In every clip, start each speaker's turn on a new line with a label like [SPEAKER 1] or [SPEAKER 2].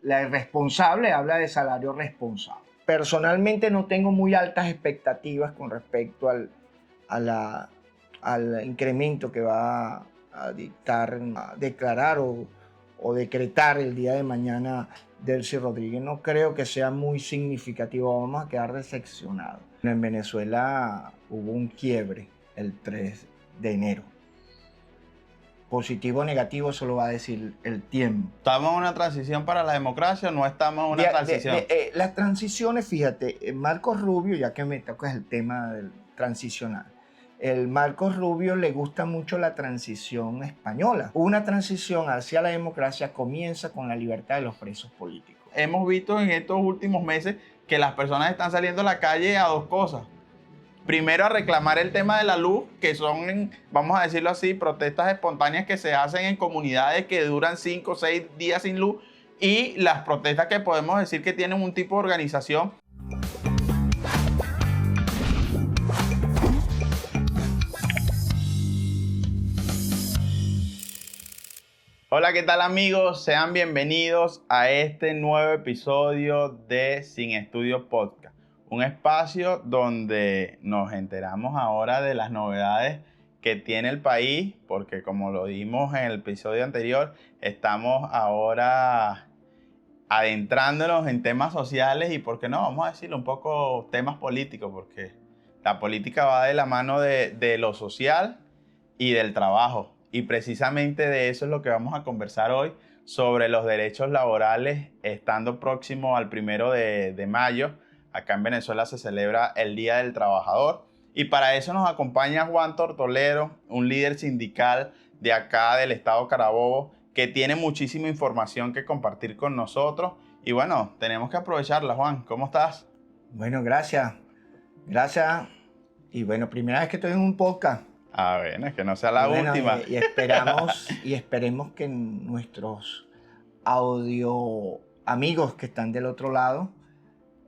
[SPEAKER 1] la irresponsable habla de salario responsable. Personalmente no tengo muy altas expectativas con respecto al incremento que va a dictar, a declarar o decretar el día de mañana Delcy Rodríguez. No creo que sea muy significativo, vamos a quedar decepcionados. En Venezuela hubo un quiebre el 3 de enero. Positivo o negativo, eso lo va a decir el tiempo.
[SPEAKER 2] ¿Estamos en una transición para la democracia o no estamos en una transición?
[SPEAKER 1] Las transiciones, fíjate, Marcos Rubio, ya que me toca el tema del transicional, el Marcos Rubio le gusta mucho la transición española. Una transición hacia la democracia comienza con la libertad de los presos políticos.
[SPEAKER 2] Hemos visto en estos últimos meses que las personas están saliendo a la calle a dos cosas. Primero, a reclamar el tema de la luz, que son, vamos a decirlo así, protestas espontáneas que se hacen en comunidades que duran 5 o 6 días sin luz, y las protestas que podemos decir que tienen un tipo de organización. Hola, ¿qué tal amigos? Sean bienvenidos a este nuevo episodio de Sin Estudio Podcast. Un espacio donde nos enteramos ahora de las novedades que tiene el país, porque como lo dimos en el episodio anterior, estamos ahora adentrándonos en temas sociales y, ¿por qué no? Vamos a decirlo un poco temas políticos, porque la política va de la mano de lo social y del trabajo. Y precisamente de eso es lo que vamos a conversar hoy, sobre los derechos laborales, estando próximo al 1 de mayo. Acá en Venezuela se celebra el Día del Trabajador. Y para eso nos acompaña Juan Tortolero, un líder sindical de acá del estado Carabobo, que tiene muchísima información que compartir con nosotros. Y bueno, tenemos que aprovecharla. Juan, ¿cómo estás?
[SPEAKER 1] Bueno, gracias. Gracias. Y bueno, primera vez que estoy en un podcast.
[SPEAKER 2] Ah, bueno, es que no sea la última.
[SPEAKER 1] Y esperemos que nuestros audio amigos que están del otro lado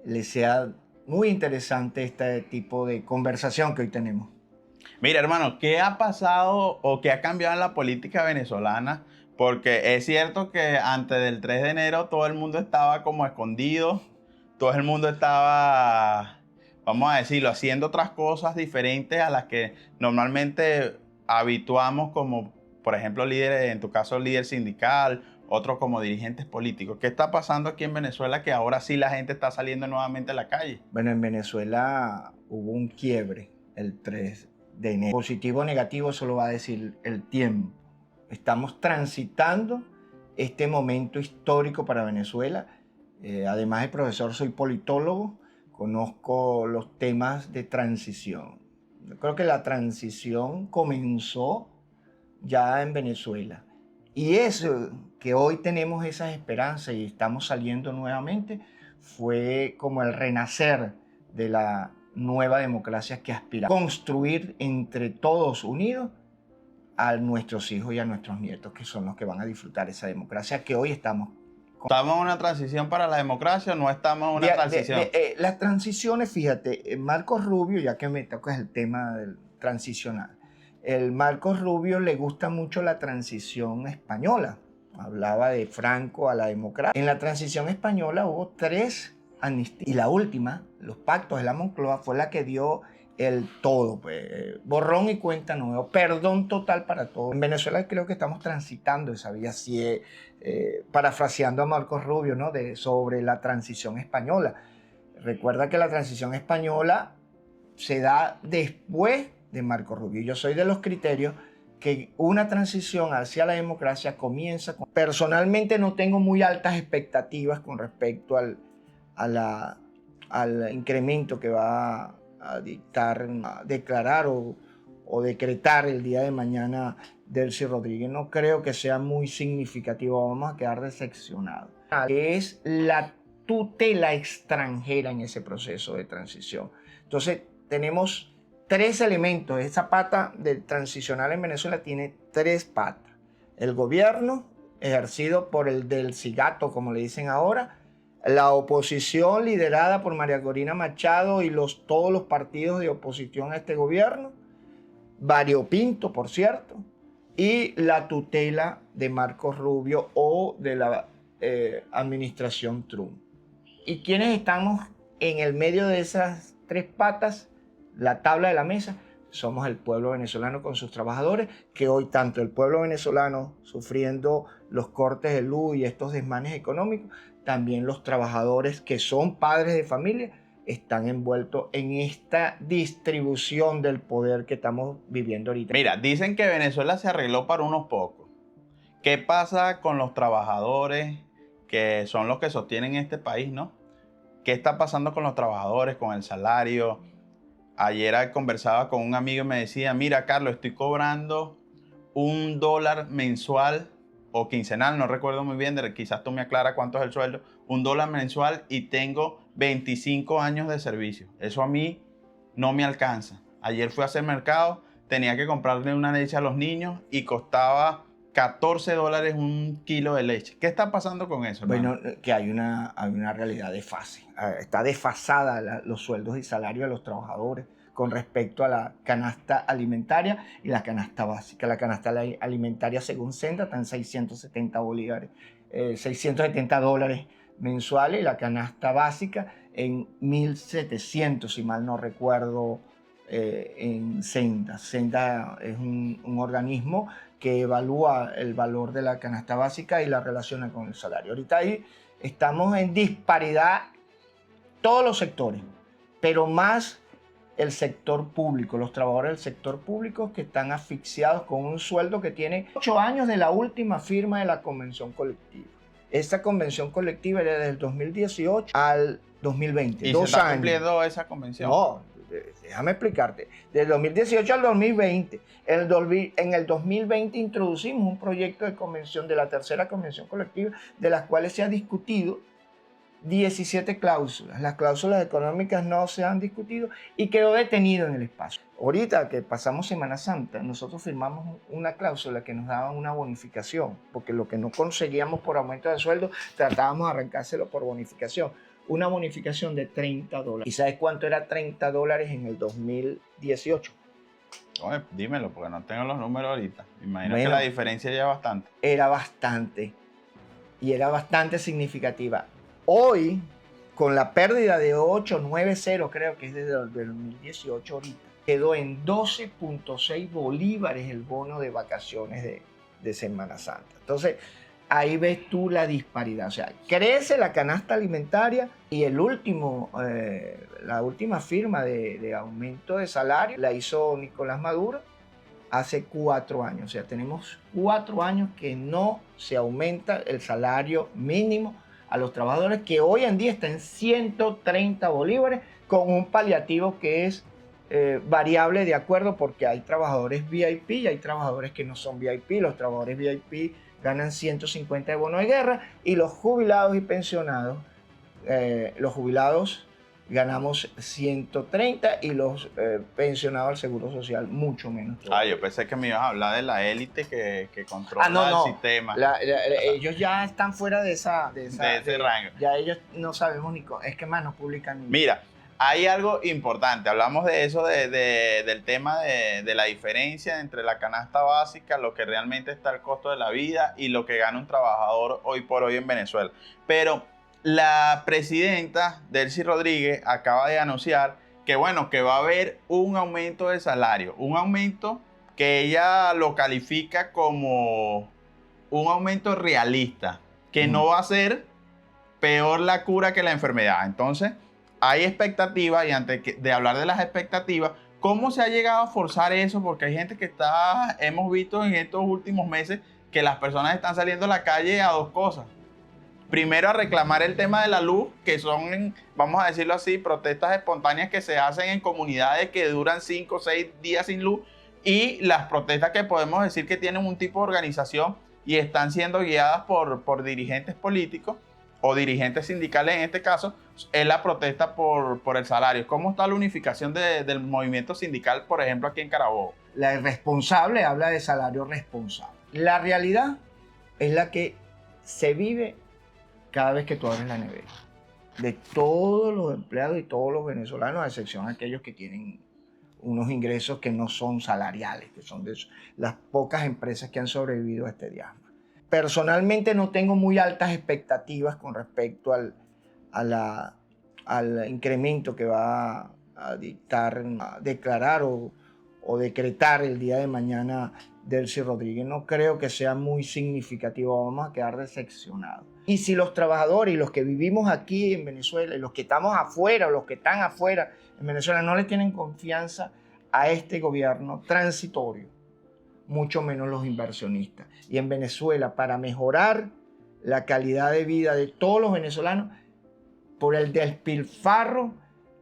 [SPEAKER 1] les sea muy interesante este tipo de conversación que hoy tenemos.
[SPEAKER 2] Mira, hermano, ¿qué ha pasado o qué ha cambiado en la política venezolana? Porque es cierto que antes del 3 de enero todo el mundo estaba como escondido, todo el mundo estaba, vamos a decirlo, haciendo otras cosas diferentes a las que normalmente habituamos, como por ejemplo líderes, en tu caso líder sindical, otros como dirigentes políticos. ¿Qué está pasando aquí en Venezuela que ahora sí la gente está saliendo nuevamente a la calle?
[SPEAKER 1] Bueno, en Venezuela hubo un quiebre el 3 de enero. Positivo o negativo, eso lo va a decir el tiempo. Estamos transitando este momento histórico para Venezuela. Además de profesor, soy politólogo, conozco los temas de transición. Yo creo que la transición comenzó ya en Venezuela. Y eso, que hoy tenemos esas esperanzas y estamos saliendo nuevamente, fue como el renacer de la nueva democracia que aspira a construir entre todos unidos a nuestros hijos y a nuestros nietos, que son los que van a disfrutar esa democracia que hoy estamos.
[SPEAKER 2] ¿Estamos en una transición para la democracia o no estamos en una transición?
[SPEAKER 1] Las transiciones, fíjate, Marcos Rubio, ya que me toca el tema del transicional, el Marcos Rubio le gusta mucho la transición española. Hablaba de Franco a la democracia. En la transición española hubo 3 amnistías. Y la última, los pactos de la Moncloa, fue la que dio el todo. Pues, borrón y cuenta nueva. Perdón total para todos. En Venezuela creo que estamos transitando esa vía, así, parafraseando a Marcos Rubio, ¿no? Sobre la transición española. Recuerda que la transición española se da después de Marcos Rubio. Yo soy de los criterios que una transición hacia la democracia comienza con... Personalmente no tengo muy altas expectativas con respecto al incremento que va a dictar, a declarar o decretar el día de mañana Delcy Rodríguez. No creo que sea muy significativo, vamos a quedar decepcionados. Es la tutela extranjera en ese proceso de transición. Entonces tenemos 3 elementos. Esa pata del transicional en Venezuela tiene 3 patas. El gobierno, ejercido por el del cigato, como le dicen ahora. La oposición, liderada por María Corina Machado y todos los partidos de oposición a este gobierno. Variopinto, por cierto. Y la tutela de Marcos Rubio o de la administración Trump. ¿Y quiénes estamos en el medio de esas tres patas? La tabla de la mesa. Somos el pueblo venezolano con sus trabajadores, que hoy tanto el pueblo venezolano sufriendo los cortes de luz y estos desmanes económicos, también los trabajadores que son padres de familia están envueltos en esta distribución del poder que estamos viviendo ahorita.
[SPEAKER 2] Mira, dicen que Venezuela se arregló para unos pocos. ¿Qué pasa con los trabajadores que son los que sostienen este país, no? ¿Qué está pasando con los trabajadores, con el salario? Ayer conversaba con un amigo y me decía, mira, Carlos, estoy cobrando $1 mensual o quincenal, no recuerdo muy bien, quizás tú me aclaras cuánto es el sueldo, $1 mensual y tengo 25 años de servicio. Eso a mí no me alcanza. Ayer fui a hacer mercado, tenía que comprarle una leche a los niños y costaba $14 un kilo de leche. ¿Qué está pasando con eso, hermano?
[SPEAKER 1] Bueno, que hay una realidad desfase. Está desfasada los sueldos y salarios de los trabajadores con respecto a la canasta alimentaria y la canasta básica. La canasta alimentaria, según Senda, está en 670 bolívares, $670 mensuales, y la canasta básica en 1.700, si mal no recuerdo, en Senda. Senda es un organismo que evalúa el valor de la canasta básica y la relaciona con el salario. Ahorita ahí estamos en disparidad todos los sectores, pero más el sector público, los trabajadores del sector público que están asfixiados con un sueldo que tiene 8 años de la última firma de la convención colectiva. Esta convención colectiva era desde el 2018 al 2020.
[SPEAKER 2] ¿Y
[SPEAKER 1] 2
[SPEAKER 2] se está
[SPEAKER 1] años.
[SPEAKER 2] cumpliendo esa convención?
[SPEAKER 1] No, déjame explicarte. Del 2018 al 2020. En el 2020 introducimos un proyecto de convención de la tercera convención colectiva, de las cuales se ha discutido 17 cláusulas. Las cláusulas económicas no se han discutido y quedó detenido en el espacio. Ahorita que pasamos Semana Santa, nosotros firmamos una cláusula que nos daba una bonificación, porque lo que no conseguíamos por aumento de sueldo, tratábamos de arrancárselo por bonificación. Una bonificación de $30. ¿Y sabes cuánto era $30 en el 2018?
[SPEAKER 2] Oye, dímelo, porque no tengo los números ahorita. Imagino que
[SPEAKER 1] Bueno,
[SPEAKER 2] la diferencia ya es bastante.
[SPEAKER 1] Era bastante. Y era bastante significativa. Hoy, con la pérdida de 8,90, creo que es desde el 2018 ahorita, quedó en 12.6 bolívares el bono de vacaciones de Semana Santa. Entonces, ahí ves tú la disparidad. O sea, crece la canasta alimentaria y la última firma de aumento de salario la hizo Nicolás Maduro hace 4 años. O sea, tenemos 4 años que no se aumenta el salario mínimo a los trabajadores, que hoy en día está en 130 bolívares, con un paliativo que es variable de acuerdo, porque hay trabajadores VIP y hay trabajadores que no son VIP. Los trabajadores VIP ganan 150 de bono de guerra y los jubilados y pensionados, los jubilados ganamos 130 y los pensionados al Seguro Social mucho menos.
[SPEAKER 2] Yo pensé que me ibas a hablar de la élite que controla
[SPEAKER 1] no.
[SPEAKER 2] el sistema.
[SPEAKER 1] Ellos ya están fuera de ese
[SPEAKER 2] rango.
[SPEAKER 1] Ya ellos no sabemos es que más no publican.
[SPEAKER 2] Mira, hay algo importante. Hablamos de eso, del tema de la diferencia entre la canasta básica, lo que realmente está el costo de la vida y lo que gana un trabajador hoy por hoy en Venezuela. Pero la presidenta Delcy Rodríguez acaba de anunciar que, bueno, que va a haber un aumento de salario, un aumento que ella lo califica como un aumento realista, que no va a ser peor la cura que la enfermedad. Entonces, hay expectativas, y antes de hablar de las expectativas, ¿cómo se ha llegado a forzar eso? Porque hay gente que hemos visto en estos últimos meses que las personas están saliendo a la calle a dos cosas. Primero, a reclamar el tema de la luz, que son, vamos a decirlo así, protestas espontáneas que se hacen en comunidades que duran 5 o 6 días sin luz, y las protestas que podemos decir que tienen un tipo de organización y están siendo guiadas por dirigentes políticos o dirigentes sindicales en este caso, es la protesta por el salario. ¿Cómo está la unificación del movimiento sindical, por ejemplo, aquí en Carabobo?
[SPEAKER 1] La responsable habla de salario responsable. La realidad es la que se vive cada vez que tú abres la nevera. De todos los empleados y todos los venezolanos, a excepción de aquellos que tienen unos ingresos que no son salariales, que son de las pocas empresas que han sobrevivido a este diasma. personalmente no tengo muy altas expectativas con respecto al incremento que va a dictar, a declarar o decretar el día de mañana Delcy Rodríguez. No creo que sea muy significativo, vamos a quedar decepcionados. Y si los trabajadores y los que vivimos aquí en Venezuela y los que estamos afuera o los que están afuera en Venezuela no le tienen confianza a este gobierno transitorio, mucho menos los inversionistas. Y en Venezuela, para mejorar la calidad de vida de todos los venezolanos, por el despilfarro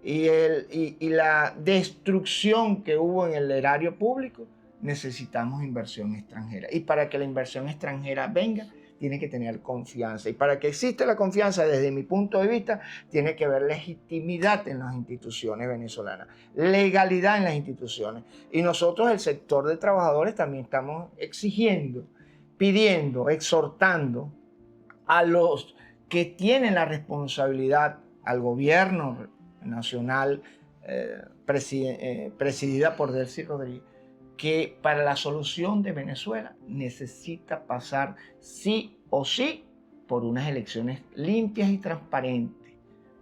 [SPEAKER 1] y la destrucción que hubo en el erario público, necesitamos inversión extranjera. Y para que la inversión extranjera venga, tiene que tener confianza. Y para que exista la confianza, desde mi punto de vista, tiene que haber legitimidad en las instituciones venezolanas, legalidad en las instituciones. Y nosotros, el sector de trabajadores, también estamos exigiendo, pidiendo, exhortando a los que tienen la responsabilidad, al gobierno nacional presidida por Delcy Rodríguez, que para la solución de Venezuela necesita pasar sí o sí por unas elecciones limpias y transparentes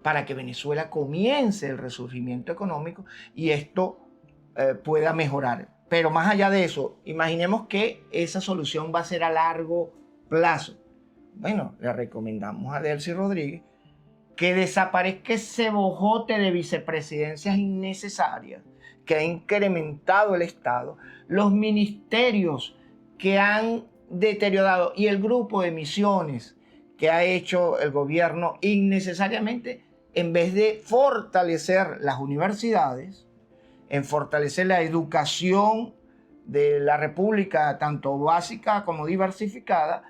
[SPEAKER 1] para que Venezuela comience el resurgimiento económico y esto pueda mejorar. Pero más allá de eso, imaginemos que esa solución va a ser a largo plazo. Bueno, le recomendamos a Delcy Rodríguez que desaparezca ese bojote de vicepresidencias innecesarias que ha incrementado el Estado, los ministerios que han deteriorado y el grupo de misiones que ha hecho el gobierno innecesariamente, en vez de fortalecer las universidades, en fortalecer la educación de la República, tanto básica como diversificada,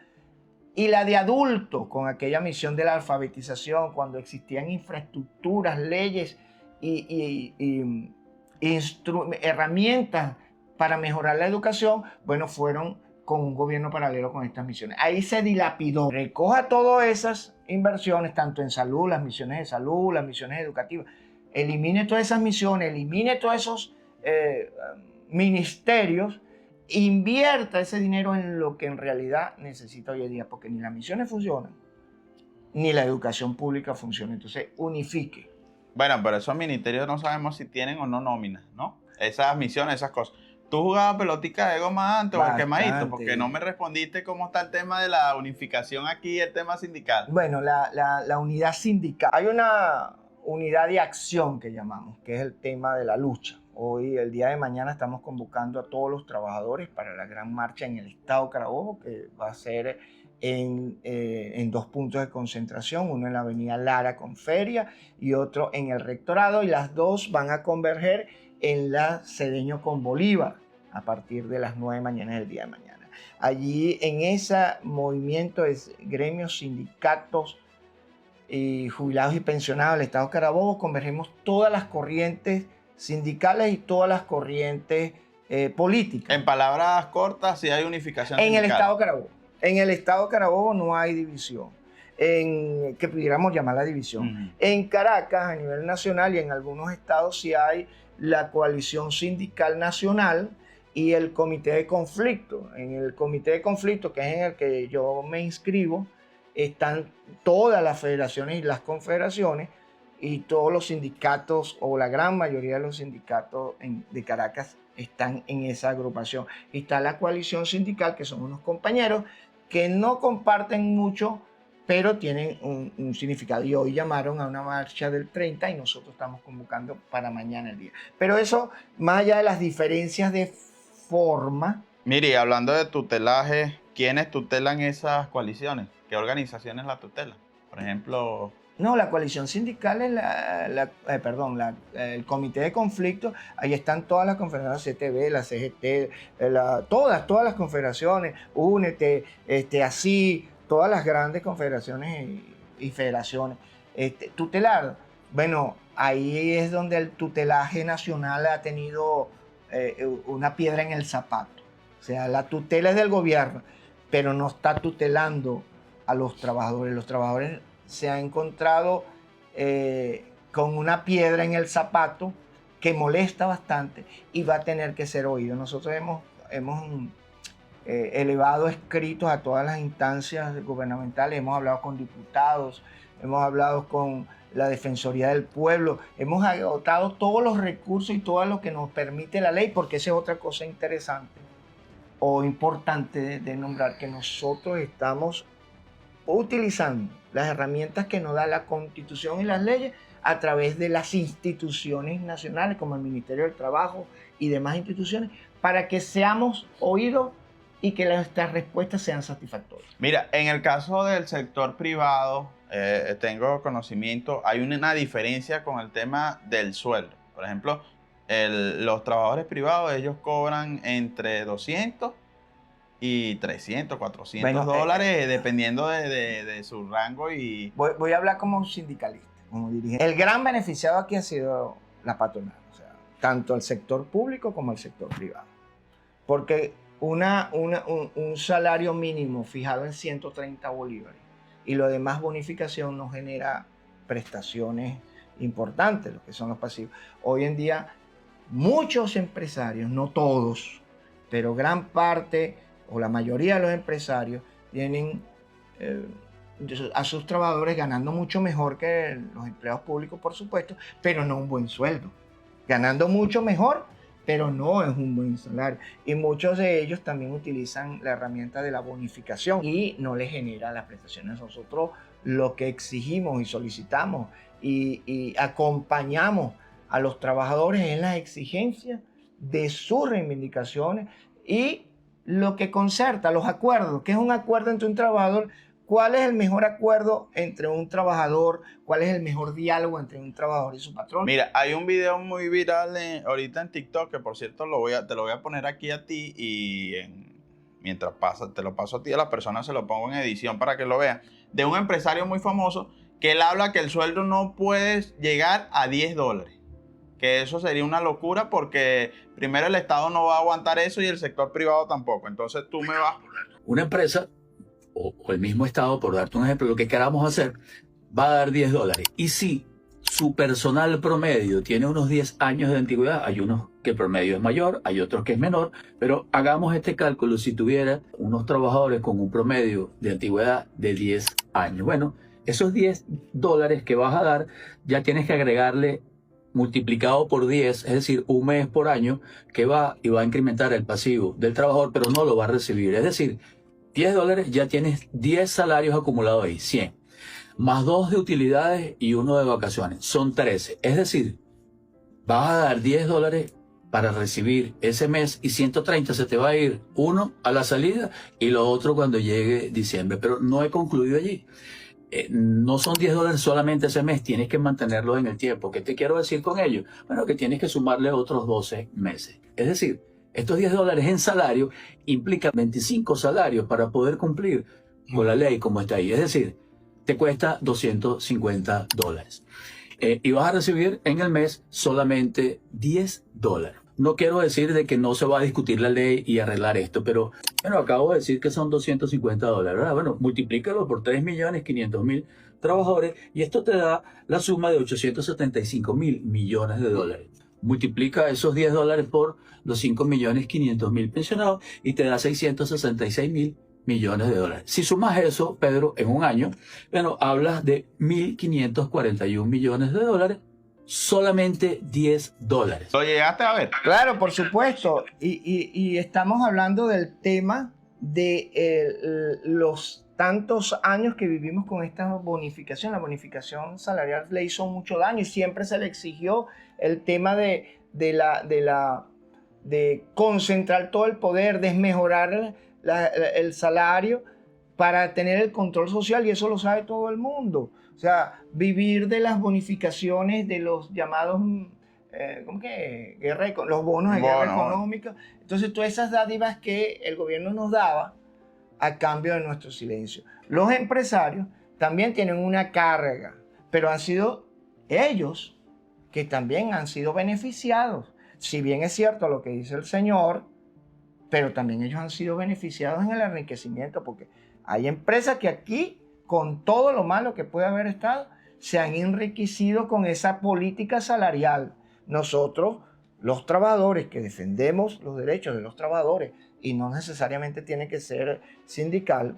[SPEAKER 1] y la de adultos, con aquella misión de la alfabetización, cuando existían infraestructuras, leyes y herramientas para mejorar la educación, bueno, fueron con un gobierno paralelo con estas misiones. Ahí se dilapidó. Recoja todas esas inversiones, tanto en salud, las misiones de salud, las misiones educativas. Elimine todas esas misiones, elimine todos esos ministerios, invierta ese dinero en lo que en realidad necesita hoy en día, porque ni las misiones funcionan, ni la educación pública funciona. Entonces, unifique.
[SPEAKER 2] Bueno, pero esos ministerios no sabemos si tienen o no nóminas, ¿no? Esas misiones, esas cosas. ¿Tú jugabas pelotica de goma antes o el quemadito? Porque no me respondiste cómo está el tema de la unificación aquí, el tema sindical.
[SPEAKER 1] Bueno, la unidad sindical. Hay una unidad de acción que llamamos, que es el tema de la lucha. Hoy, el día de mañana, estamos convocando a todos los trabajadores para la gran marcha en el estado Carabobo, que va a ser en 2 puntos de concentración, uno en la avenida Lara con Feria y otro en el Rectorado, y las dos van a converger en la Cedeño con Bolívar a partir de las 9 de mañana del día de mañana. Allí, en ese movimiento de gremios, sindicatos y jubilados y pensionados del estado Carabobo, convergemos todas las corrientes sindicales y todas las corrientes políticas.
[SPEAKER 2] En palabras cortas, sí hay unificación
[SPEAKER 1] en
[SPEAKER 2] sindical.
[SPEAKER 1] El estado Carabobo. En el estado Carabobo no hay división, que pudiéramos llamar la división. En Caracas, a nivel nacional, y en algunos estados sí hay la coalición sindical nacional y el comité de conflicto. En el comité de conflicto, que es en el que yo me inscribo, están todas las federaciones y las confederaciones, y todos los sindicatos, o la gran mayoría de los sindicatos de Caracas, están en esa agrupación. Y está la coalición sindical, que son unos compañeros que no comparten mucho, pero tienen un significado. Y hoy llamaron a una marcha del 30 y nosotros estamos convocando para mañana el día. Pero eso, más allá de las diferencias de forma.
[SPEAKER 2] Mire, hablando de tutelaje, ¿quiénes tutelan esas coaliciones? ¿Qué organizaciones la tutelan? Por ejemplo...
[SPEAKER 1] No, la coalición sindical es el comité de conflicto. Ahí están todas las confederaciones, CTB, la CGT, todas las confederaciones, Únete, así, todas las grandes confederaciones y federaciones. Tutelar, bueno, ahí es donde el tutelaje nacional ha tenido una piedra en el zapato. O sea, la tutela es del gobierno, pero no está tutelando a los trabajadores. Los trabajadores se ha encontrado con una piedra en el zapato que molesta bastante y va a tener que ser oído. Nosotros hemos elevado escritos a todas las instancias gubernamentales, hemos hablado con diputados, hemos hablado con la Defensoría del Pueblo, hemos agotado todos los recursos y todo lo que nos permite la ley, porque esa es otra cosa interesante o importante de nombrar, que nosotros estamos utilizando las herramientas que nos da la Constitución y las leyes a través de las instituciones nacionales como el Ministerio del Trabajo y demás instituciones para que seamos oídos y que nuestras respuestas sean satisfactorias.
[SPEAKER 2] Mira, en el caso del sector privado, tengo conocimiento, hay una diferencia con el tema del sueldo. Por ejemplo, los trabajadores privados, ellos cobran entre 200 y 300, 400 dólares, dependiendo de su rango. Y
[SPEAKER 1] voy a hablar como sindicalista, como dirigente. El gran beneficiado aquí ha sido la patronal, o sea, tanto el sector público como el sector privado. Porque un salario mínimo fijado en 130 bolívares y lo demás bonificación nos genera prestaciones importantes, lo que son los pasivos. Hoy en día muchos empresarios, no todos, pero gran parte o la mayoría de los empresarios tienen a sus trabajadores ganando mucho mejor que los empleados públicos, por supuesto, pero no un buen sueldo. Ganando mucho mejor, pero no es un buen salario. Y muchos de ellos también utilizan la herramienta de la bonificación y no les genera las prestaciones. Nosotros lo que exigimos y solicitamos y acompañamos a los trabajadores en las exigencias de sus reivindicaciones y lo que concerta, los acuerdos. ¿Qué es un acuerdo entre un trabajador? ¿Cuál es el mejor acuerdo entre un trabajador? ¿Cuál es el mejor diálogo entre un trabajador y su patrón?
[SPEAKER 2] Mira, hay un video muy viral ahorita en TikTok, que por cierto te lo voy a poner aquí a ti y mientras te lo paso a ti, a las personas se lo pongo en edición para que lo vean, de un empresario muy famoso que él habla que el sueldo no puede llegar a 10 dólares. Que eso sería una locura porque primero el Estado no va a aguantar eso y el sector privado tampoco. Entonces tú me vas...
[SPEAKER 3] Una empresa o el mismo Estado, por darte un ejemplo, lo que queramos hacer, va a dar 10 dólares. Y si su personal promedio tiene unos 10 años de antigüedad, hay unos que el promedio es mayor, hay otros que es menor, pero hagamos este cálculo si tuviera unos trabajadores con un promedio de antigüedad de 10 años. Bueno, esos 10 dólares que vas a dar, ya tienes que agregarle multiplicado por 10, es decir, un mes por año, que va y va a incrementar el pasivo del trabajador, pero no lo va a recibir. Es decir, 10 dólares ya tienes 10 salarios acumulados ahí, 100. Más 2 de utilidades y 1 de vacaciones, son 13. Es decir, vas a dar 10 dólares para recibir ese mes y 130 se te va a ir, uno a la salida y lo otro cuando llegue diciembre. Pero no he concluido allí. No son 10 dólares solamente ese mes, tienes que mantenerlos en el tiempo. ¿Qué te quiero decir con ello? Bueno, que tienes que sumarle otros 12 meses. Es decir, estos 10 dólares en salario implican 25 salarios para poder cumplir con la ley como está ahí. Es decir, te cuesta 250 dólares. Y vas a recibir en el mes solamente 10 dólares. No quiero decir de que no se va a discutir la ley y arreglar esto, pero bueno, acabo de decir que son 250 dólares, ¿verdad? Bueno, multiplícalo por 3.500.000 trabajadores y esto te da la suma de 875.000 millones de dólares. Multiplica esos 10 dólares por los 5.500.000 pensionados y te da 666.000 millones de dólares. Si sumas eso, Pedro, en un año, bueno, hablas de 1.541 millones de dólares. Solamente 10 dólares.
[SPEAKER 2] ¿Lo llegaste a ver?
[SPEAKER 1] Claro, por supuesto. Y estamos hablando del tema de los tantos años que vivimos con esta bonificación. La bonificación salarial le hizo mucho daño y siempre se le exigió el tema de concentrar todo el poder, desmejorar el salario para tener el control social, y eso lo sabe todo el mundo. O sea, vivir de las bonificaciones de los llamados, los bonos de guerra económica. Entonces, todas esas dádivas que el gobierno nos daba a cambio de nuestro silencio. Los empresarios también tienen una carga, pero han sido ellos que también han sido beneficiados. Si bien es cierto lo que dice el señor, pero también ellos han sido beneficiados en el enriquecimiento, porque hay empresas que aquí, con todo lo malo que puede haber estado, se han enriquecido con esa política salarial. Nosotros, los trabajadores que defendemos los derechos de los trabajadores y no necesariamente tiene que ser sindical,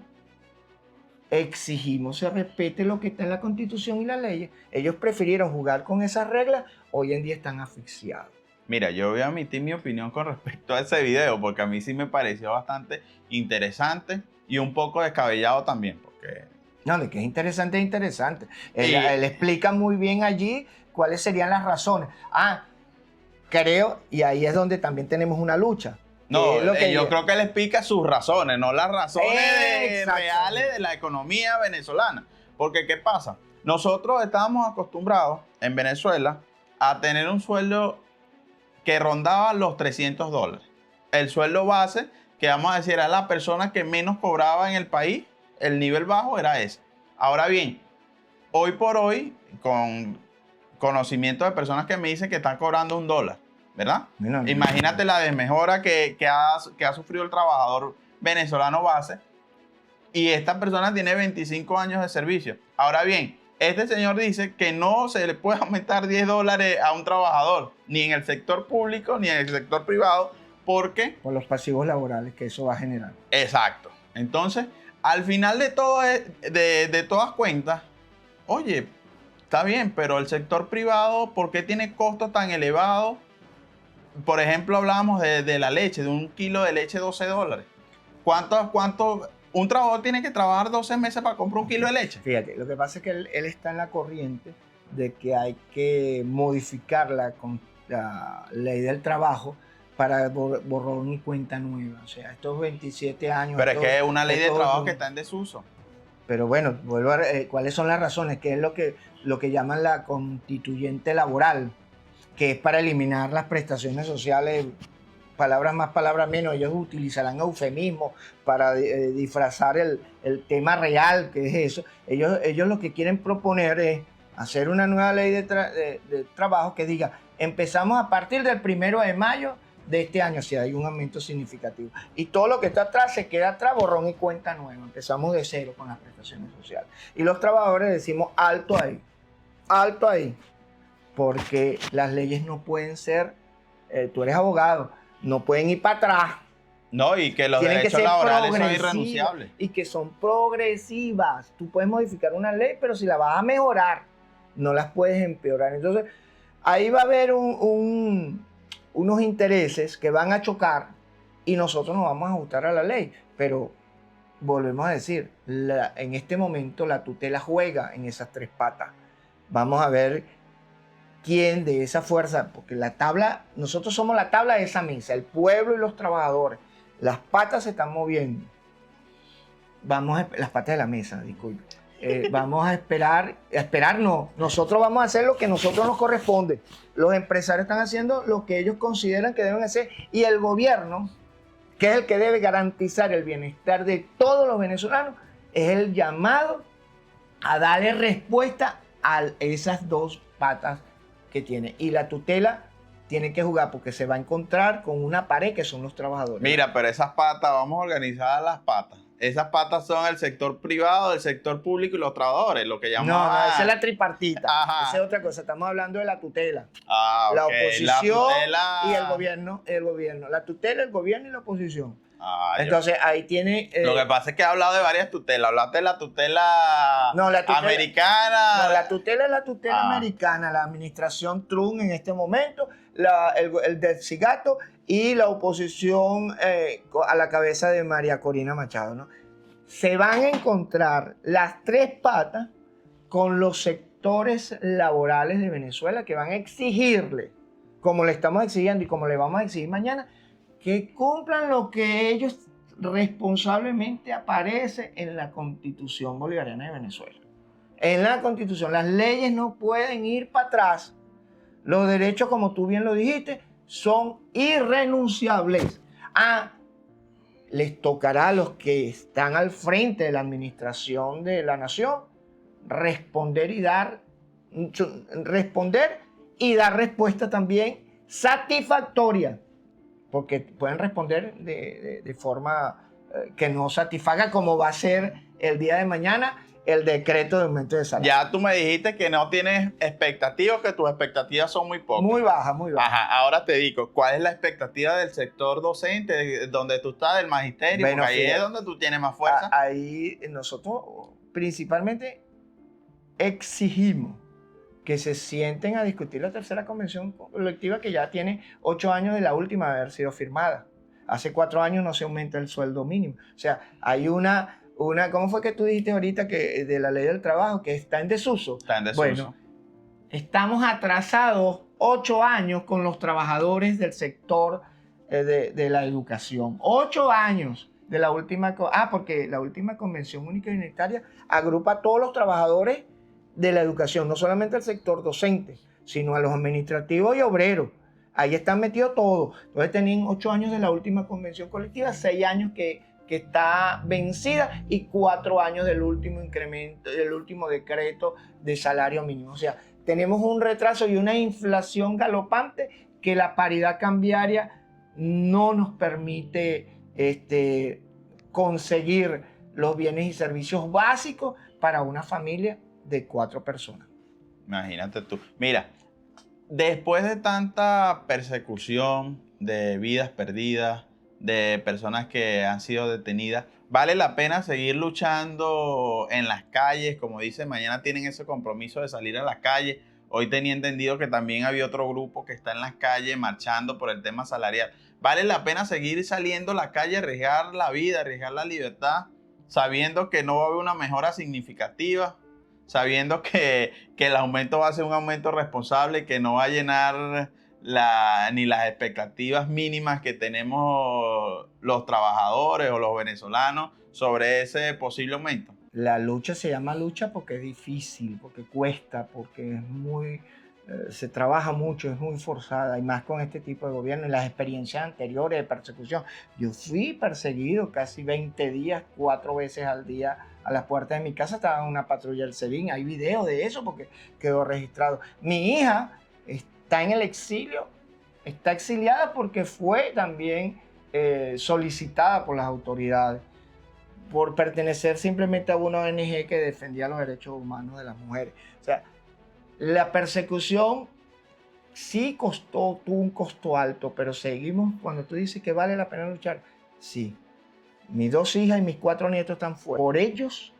[SPEAKER 1] exigimos se respete lo que está en la Constitución y las leyes. Ellos prefirieron jugar con esas reglas, hoy en día están asfixiados.
[SPEAKER 2] Mira, yo voy a emitir mi opinión con respecto a ese video, porque a mí sí me pareció bastante interesante y un poco descabellado también, porque...
[SPEAKER 1] No, de que es interesante, es interesante. Él explica muy bien allí cuáles serían las razones. Creo, y ahí es donde también tenemos una lucha.
[SPEAKER 2] No, yo creo que él explica sus razones, no las razones reales de la economía venezolana. Porque, ¿qué pasa? Nosotros estábamos acostumbrados en Venezuela a tener un sueldo que rondaba los $300. El sueldo base, que vamos a decir, era la persona que menos cobraba en el país, el nivel bajo era ese. Ahora bien, hoy por hoy, con conocimiento de personas que me dicen que están cobrando $1, ¿verdad? Mira, imagínate la desmejora que ha sufrido el trabajador venezolano base, y esta persona tiene 25 años de servicio. Ahora bien, este señor dice que no se le puede aumentar $10 a un trabajador, ni en el sector público ni en el sector privado, porque...
[SPEAKER 1] por los pasivos laborales que eso va a generar.
[SPEAKER 2] Exacto. Entonces, al final de todo, de todas cuentas, oye, está bien, pero el sector privado, ¿por qué tiene costos tan elevados? Por ejemplo, hablábamos de la leche, de un kilo de leche, $12. ¿Cuánto? Un trabajador tiene que trabajar 12 meses para comprar un kilo de leche.
[SPEAKER 1] Fíjate, lo que pasa es que él está en la corriente de que hay que modificar la ley del trabajo para borrón y cuenta nueva. O sea, estos 27 años...
[SPEAKER 2] Pero es que es una ley de trabajo que está en desuso.
[SPEAKER 1] Pero bueno, vuelvo a ¿cuáles son las razones? ¿Qué es lo que llaman la constituyente laboral? Que es para eliminar las prestaciones sociales, palabras más, palabras menos. Ellos utilizarán eufemismos para disfrazar el tema real, que es eso. Ellos lo que quieren proponer es hacer una nueva ley de trabajo que diga, empezamos a partir del 1 de mayo de este año, si hay un aumento significativo. Y todo lo que está atrás se queda atrás, borrón y cuenta nueva. Empezamos de cero con las prestaciones sociales. Y los trabajadores decimos, alto ahí, porque las leyes no pueden ser, tú eres abogado, no pueden ir para atrás.
[SPEAKER 2] No, y que los derechos laborales son irrenunciables.
[SPEAKER 1] Y que son progresivas. Tú puedes modificar una ley, pero si la vas a mejorar, no las puedes empeorar. Entonces, ahí va a haber unos intereses que van a chocar y nosotros nos vamos a ajustar a la ley. Pero volvemos a decir, en este momento la tutela juega en esas tres patas. Vamos a ver quién de esa fuerza, porque nosotros somos la tabla de esa mesa, el pueblo y los trabajadores. Las patas se están moviendo. Las patas de la mesa, disculpe. Vamos a esperar no, nosotros vamos a hacer lo que a nosotros nos corresponde. Los empresarios están haciendo lo que ellos consideran que deben hacer, y el gobierno, que es el que debe garantizar el bienestar de todos los venezolanos, es el llamado a darle respuesta a esas dos patas que tiene. Y la tutela tiene que jugar porque se va a encontrar con una pared que son los trabajadores.
[SPEAKER 2] Mira, pero esas patas, vamos a organizar las patas. Esas patas son el sector privado, el sector público y los trabajadores, lo que llamamos...
[SPEAKER 1] No, esa es la tripartita.
[SPEAKER 2] Ajá.
[SPEAKER 1] Esa es otra cosa. Estamos hablando de la tutela.
[SPEAKER 2] Okay.
[SPEAKER 1] La oposición
[SPEAKER 2] tutela...
[SPEAKER 1] y el gobierno. La tutela, el gobierno y la oposición.
[SPEAKER 2] Entonces,
[SPEAKER 1] ahí tiene...
[SPEAKER 2] Lo que pasa es que he hablado de varias tutelas. Hablaste de la tutela americana.
[SPEAKER 1] No, la tutela es la tutela americana. La administración Trump en este momento, el del Cigato y la oposición a la cabeza de María Corina Machado, ¿no? Se van a encontrar las tres patas con los sectores laborales de Venezuela que van a exigirle, como le estamos exigiendo y como le vamos a exigir mañana, que cumplan lo que ellos responsablemente aparece en la Constitución Bolivariana de Venezuela. En la Constitución, las leyes no pueden ir para atrás. Los derechos, como tú bien lo dijiste, son irrenunciables. Les tocará a los que están al frente de la administración de la nación responder y dar respuesta también satisfactoria, porque pueden responder de forma que no satisfaga, como va a ser el día de mañana el decreto de aumento de salario.
[SPEAKER 2] Ya tú me dijiste que no tienes expectativas, que tus expectativas son muy pocas.
[SPEAKER 1] Muy baja, muy baja.
[SPEAKER 2] Ajá, ahora te digo, ¿cuál es la expectativa del sector docente, donde tú estás, del magisterio?
[SPEAKER 1] Bueno,
[SPEAKER 2] Porque ahí
[SPEAKER 1] fíjate,
[SPEAKER 2] es donde tú tienes más fuerza.
[SPEAKER 1] Ahí nosotros principalmente exigimos que se sienten a discutir la tercera convención colectiva que ya tiene 8 años de la última de haber sido firmada. Hace 4 años no se aumenta el sueldo mínimo. O sea, hay una ¿cómo fue que tú dijiste ahorita que de la ley del trabajo que está en desuso?
[SPEAKER 2] Está en desuso.
[SPEAKER 1] Bueno, estamos atrasados 8 años con los trabajadores del sector de la educación. 8 años de la última... porque la última Convención Única y Unitaria agrupa a todos los trabajadores de la educación, no solamente al sector docente, sino a los administrativos y obreros. Ahí están metidos todos. Entonces tenían 8 años de la última convención colectiva, 6 años que está vencida y 4 años del último incremento, del último decreto de salario mínimo. O sea, tenemos un retraso y una inflación galopante que la paridad cambiaria no nos permite conseguir los bienes y servicios básicos para una familia de 4 personas.
[SPEAKER 2] Imagínate tú. Mira, después de tanta persecución, de vidas perdidas, de personas que han sido detenidas, ¿vale la pena seguir luchando en las calles? Como dice, mañana tienen ese compromiso de salir a las calles. Hoy tenía entendido que también había otro grupo que está en las calles marchando por el tema salarial. ¿Vale la pena seguir saliendo a la calle, arriesgar la vida, arriesgar la libertad, sabiendo que no va a haber una mejora significativa? Sabiendo que el aumento va a ser un aumento responsable, que no va a llenar ni las expectativas mínimas que tenemos los trabajadores o los venezolanos sobre ese posible aumento.
[SPEAKER 1] La lucha se llama lucha porque es difícil, porque cuesta, porque es muy, se trabaja mucho, es muy forzada, y más con este tipo de gobierno y las experiencias anteriores de persecución. Yo fui perseguido casi 20 días, 4 veces al día a las puertas de mi casa, estaba en una patrulla del SEBIN, hay video de eso porque quedó registrado. Mi hija está en el exilio, está exiliada porque fue también solicitada por las autoridades por pertenecer simplemente a una ONG que defendía los derechos humanos de las mujeres. O sea, la persecución sí tuvo un costo alto, pero seguimos, cuando tú dices que vale la pena luchar, sí. Mis 2 hijas y mis 4 nietos están fuera. Por ellos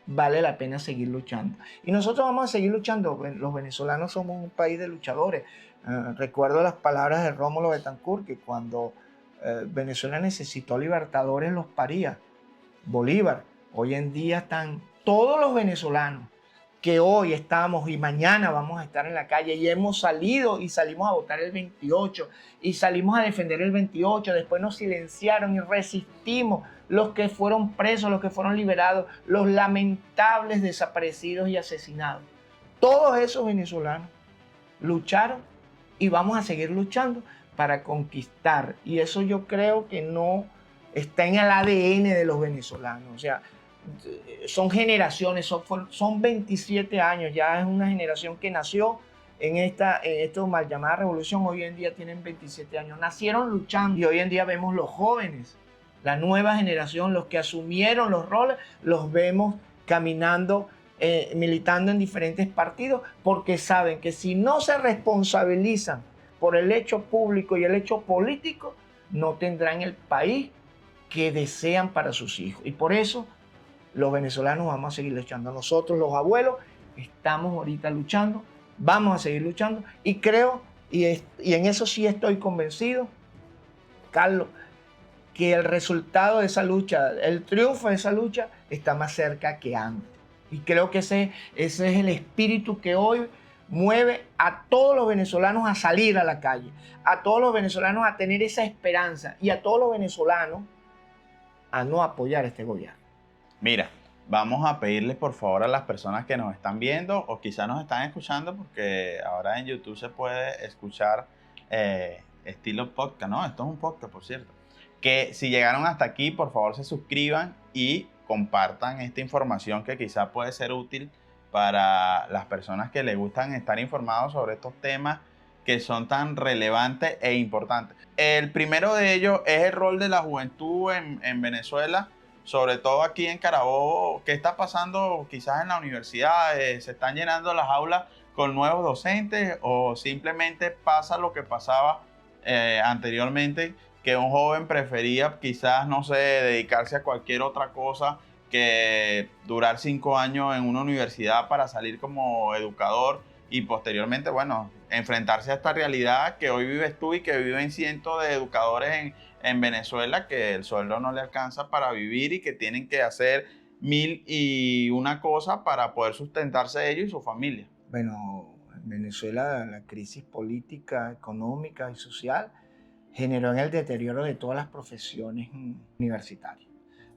[SPEAKER 1] vale la pena seguir luchando. Y nosotros vamos a seguir luchando. Los venezolanos somos un país de luchadores. Recuerdo las palabras de Rómulo Betancourt, que cuando Venezuela necesitó libertadores los paría. Bolívar. Hoy en día están todos los venezolanos que hoy estamos y mañana vamos a estar en la calle y hemos salido y salimos a votar el 28 y salimos a defender el 28, después nos silenciaron y resistimos, los que fueron presos, los que fueron liberados, los lamentables desaparecidos y asesinados. Todos esos venezolanos lucharon y vamos a seguir luchando para conquistar, y eso yo creo que no está en el ADN de los venezolanos. O sea, son generaciones, son 27 años, ya es una generación que nació en esta mal llamada revolución. Hoy en día tienen 27 años, nacieron luchando, y hoy en día vemos los jóvenes, la nueva generación, los que asumieron los roles, los vemos caminando, militando en diferentes partidos, porque saben que si no se responsabilizan por el hecho público y el hecho político, no tendrán el país que desean para sus hijos. Y por eso los venezolanos vamos a seguir luchando. Nosotros, los abuelos, estamos ahorita luchando, vamos a seguir luchando, y creo, y en eso sí estoy convencido, Carlos, que el resultado de esa lucha, el triunfo de esa lucha está más cerca que antes. Y creo que ese es el espíritu que hoy mueve a todos los venezolanos a salir a la calle, a todos los venezolanos a tener esa esperanza, y a todos los venezolanos a no apoyar a este gobierno.
[SPEAKER 2] Mira, vamos a pedirles por favor a las personas que nos están viendo o quizás nos están escuchando, porque ahora en YouTube se puede escuchar estilo podcast, ¿no? Esto es un podcast, por cierto. Que si llegaron hasta aquí, por favor se suscriban y compartan esta información que quizás puede ser útil para las personas que les gustan estar informados sobre estos temas que son tan relevantes e importantes. El primero de ellos es el rol de la juventud en Venezuela sobre todo aquí en Carabobo, ¿qué está pasando quizás en la universidad? ¿Se están llenando las aulas con nuevos docentes o simplemente pasa lo que pasaba anteriormente, que un joven prefería quizás, no sé, dedicarse a cualquier otra cosa que durar 5 años en una universidad para salir como educador y posteriormente, bueno, enfrentarse a esta realidad que hoy vives tú y que viven cientos de educadores en Venezuela, que el sueldo no le alcanza para vivir y que tienen que hacer 1001 cosas para poder sustentarse ellos y su familia?
[SPEAKER 1] Bueno, en Venezuela la crisis política, económica y social generó en el deterioro de todas las profesiones universitarias.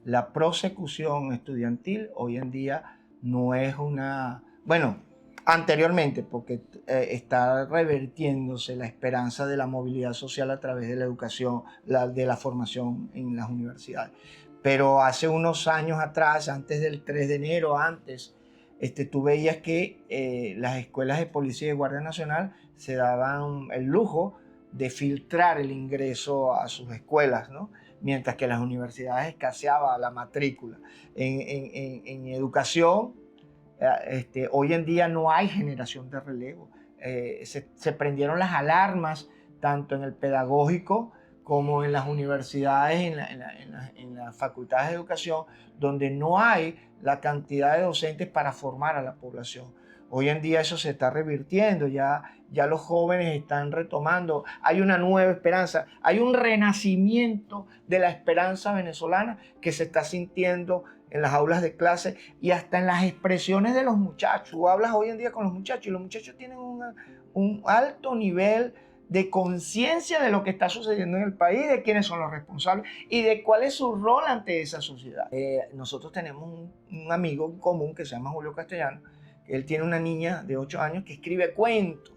[SPEAKER 1] La prosecución estudiantil hoy en día no es una... Bueno, anteriormente, porque está revertiéndose la esperanza de la movilidad social a través de la educación, de la formación en las universidades. Pero hace unos años atrás, antes del 3 de enero, tú veías que las escuelas de policía y de Guardia Nacional se daban el lujo de filtrar el ingreso a sus escuelas, ¿no? Mientras que las universidades escaseaba la matrícula. En educación, hoy en día no hay generación de relevo. Se prendieron las alarmas tanto en el pedagógico como en las universidades, en las facultades de educación, donde no hay la cantidad de docentes para formar a la población. Hoy en día eso se está revirtiendo, ya los jóvenes están retomando, hay una nueva esperanza, hay un renacimiento de la esperanza venezolana que se está sintiendo en las aulas de clase y hasta en las expresiones de los muchachos. Tú hablas hoy en día con los muchachos y los muchachos tienen un alto nivel de conciencia de lo que está sucediendo en el país, de quiénes son los responsables y de cuál es su rol ante esa sociedad. Nosotros tenemos un amigo en común que se llama Julio Castellano. Él tiene una niña de 8 años que escribe cuentos.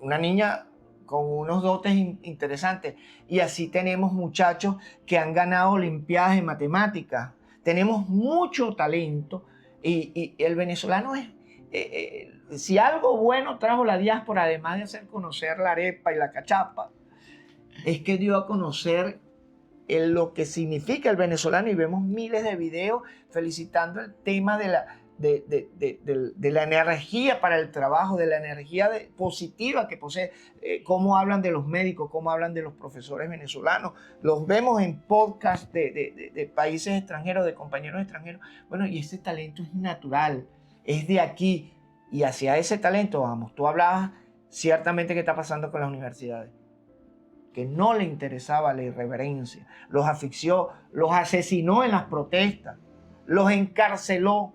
[SPEAKER 1] Una niña con unos dotes interesantes. Y así tenemos muchachos que han ganado olimpiadas de matemáticas. Tenemos mucho talento y el venezolano es... si algo bueno trajo la diáspora, además de hacer conocer la arepa y la cachapa, es que dio a conocer lo que significa el venezolano y vemos miles de videos felicitando el tema de la energía para el trabajo, de la energía positiva que posee, cómo hablan de los médicos, cómo hablan de los profesores venezolanos, los vemos en podcast de países extranjeros, de compañeros extranjeros. Bueno, y ese talento es natural, es de aquí, y hacia ese talento vamos. Tú hablabas ciertamente qué está pasando con las universidades, que no le interesaba la irreverencia, los asfixió, los asesinó en las protestas, los encarceló.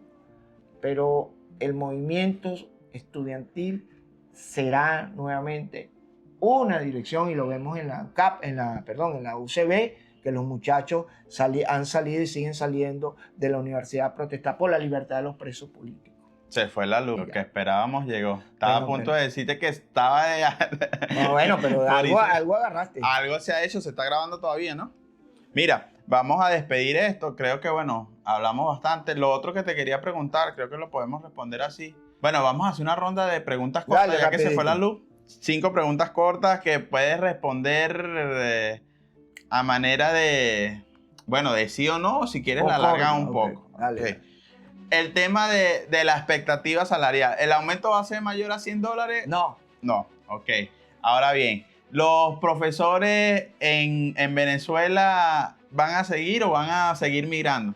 [SPEAKER 1] Pero el movimiento estudiantil será nuevamente una dirección, y lo vemos en la UCB, que los muchachos han salido y siguen saliendo de la universidad a protestar por la libertad de los presos políticos.
[SPEAKER 2] Se fue la luz, lo que esperábamos llegó. Estaba a punto de decirte que estaba de...
[SPEAKER 1] No, bueno, pero algo agarraste.
[SPEAKER 2] Algo se ha hecho, se está grabando todavía, ¿no? Mira, vamos a despedir esto. Creo que, bueno, hablamos bastante. Lo otro que te quería preguntar, creo que lo podemos responder así. Bueno, vamos a hacer una ronda de preguntas cortas,
[SPEAKER 1] dale,
[SPEAKER 2] ya
[SPEAKER 1] rapidito.
[SPEAKER 2] que se fue la luz. 5 preguntas cortas que puedes responder a manera de, bueno, de sí o no, si quieres la alargan un poco.
[SPEAKER 1] Dale.
[SPEAKER 2] Okay. El tema de la expectativa salarial. ¿El aumento va a ser mayor a $100?
[SPEAKER 1] No.
[SPEAKER 2] No, ok. Ahora bien, ¿los profesores en Venezuela van a seguir o van a seguir migrando?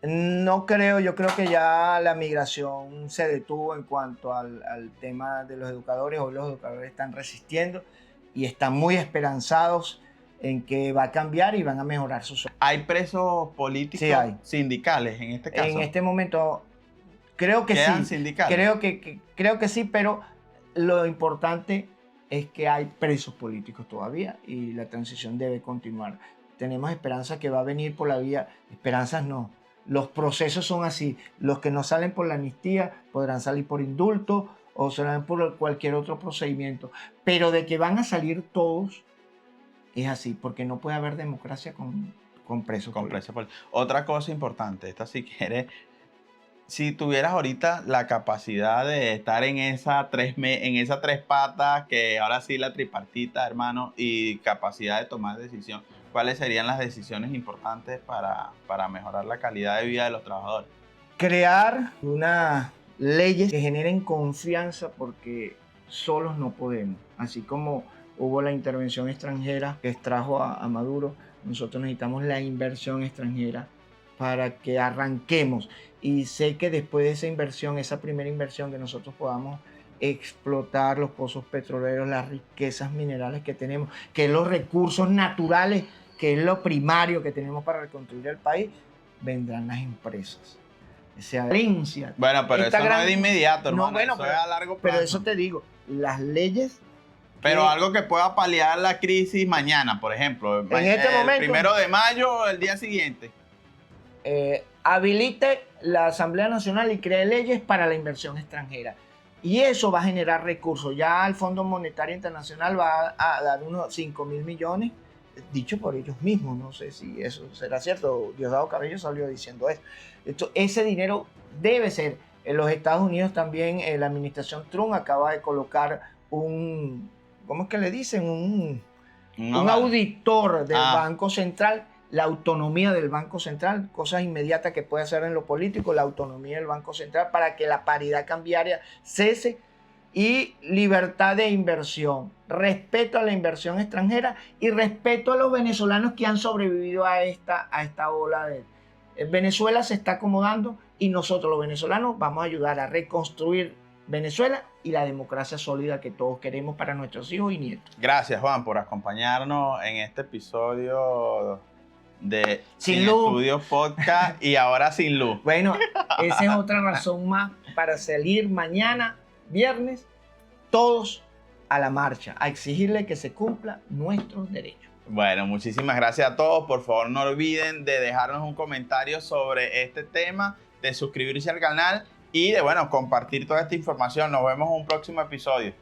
[SPEAKER 1] No creo, yo creo que ya la migración se detuvo en cuanto al tema de los educadores. Hoy los educadores están resistiendo y están muy esperanzados en que va a cambiar y van a mejorar sus sueldos.
[SPEAKER 2] ¿Hay presos políticos
[SPEAKER 1] Sí, hay.
[SPEAKER 2] sindicales en este caso?
[SPEAKER 1] En este momento creo que
[SPEAKER 2] ¿Quedan
[SPEAKER 1] sí.
[SPEAKER 2] sindicales?
[SPEAKER 1] Creo que sí, pero lo importante es que hay presos políticos todavía y la transición debe continuar. Tenemos esperanza que va a venir por la vía, esperanzas no. Los procesos son así. Los que no salen por la amnistía podrán salir por indulto o salen por cualquier otro procedimiento. Pero de que van a salir todos, es así, porque no puede haber democracia con presos políticos.
[SPEAKER 2] Otra cosa importante, esta si quieres, si tuvieras ahorita la capacidad de estar en esas tres patas, que ahora sí la tripartita, hermano, y capacidad de tomar decisión, ¿cuáles serían las decisiones importantes para mejorar la calidad de vida de los trabajadores?
[SPEAKER 1] Crear unas leyes que generen confianza, porque solos no podemos. Así como hubo la intervención extranjera que extrajo a Maduro, nosotros necesitamos la inversión extranjera para que arranquemos. Y sé que después de esa inversión, esa primera inversión, que nosotros podamos explotar los pozos petroleros, las riquezas minerales que tenemos, que es los recursos naturales, que es lo primario que tenemos para reconstruir el país, vendrán las empresas. O sea, herencia.
[SPEAKER 2] Bueno, pero eso no es de inmediato, hermano.
[SPEAKER 1] No, bueno,
[SPEAKER 2] eso es a largo plazo.
[SPEAKER 1] Pero eso te digo, las leyes...
[SPEAKER 2] Pero algo que pueda paliar la crisis mañana, por ejemplo.
[SPEAKER 1] En este momento,
[SPEAKER 2] 1 de mayo, el día siguiente.
[SPEAKER 1] Habilite la Asamblea Nacional y cree leyes para la inversión extranjera. Y eso va a generar recursos. Ya el Fondo Monetario Internacional va a dar unos 5.000 millones, dicho por ellos mismos. No sé si eso será cierto. Diosdado Cabello salió diciendo eso. Ese dinero debe ser. En los Estados Unidos también la administración Trump acaba de colocar un... ¿Cómo es que le dicen? Un auditor del Banco Central, la autonomía del Banco Central, cosas inmediatas que puede hacer en lo político, la autonomía del Banco Central para que la paridad cambiaria cese, y libertad de inversión, respeto a la inversión extranjera y respeto a los venezolanos que han sobrevivido a esta ola de... Venezuela se está acomodando y nosotros los venezolanos vamos a ayudar a reconstruir Venezuela y la democracia sólida que todos queremos para nuestros hijos y nietos.
[SPEAKER 2] Gracias, Juan, por acompañarnos en este episodio de
[SPEAKER 1] Sin
[SPEAKER 2] Sin
[SPEAKER 1] Luz
[SPEAKER 2] Estudios Podcast y ahora sin luz.
[SPEAKER 1] Bueno, esa es otra razón más para salir mañana, viernes, todos a la marcha, a exigirle que se cumplan nuestros derechos.
[SPEAKER 2] Bueno, muchísimas gracias a todos. Por favor, no olviden de dejarnos un comentario sobre este tema, de suscribirse al canal y de, compartir toda esta información. Nos vemos en un próximo episodio.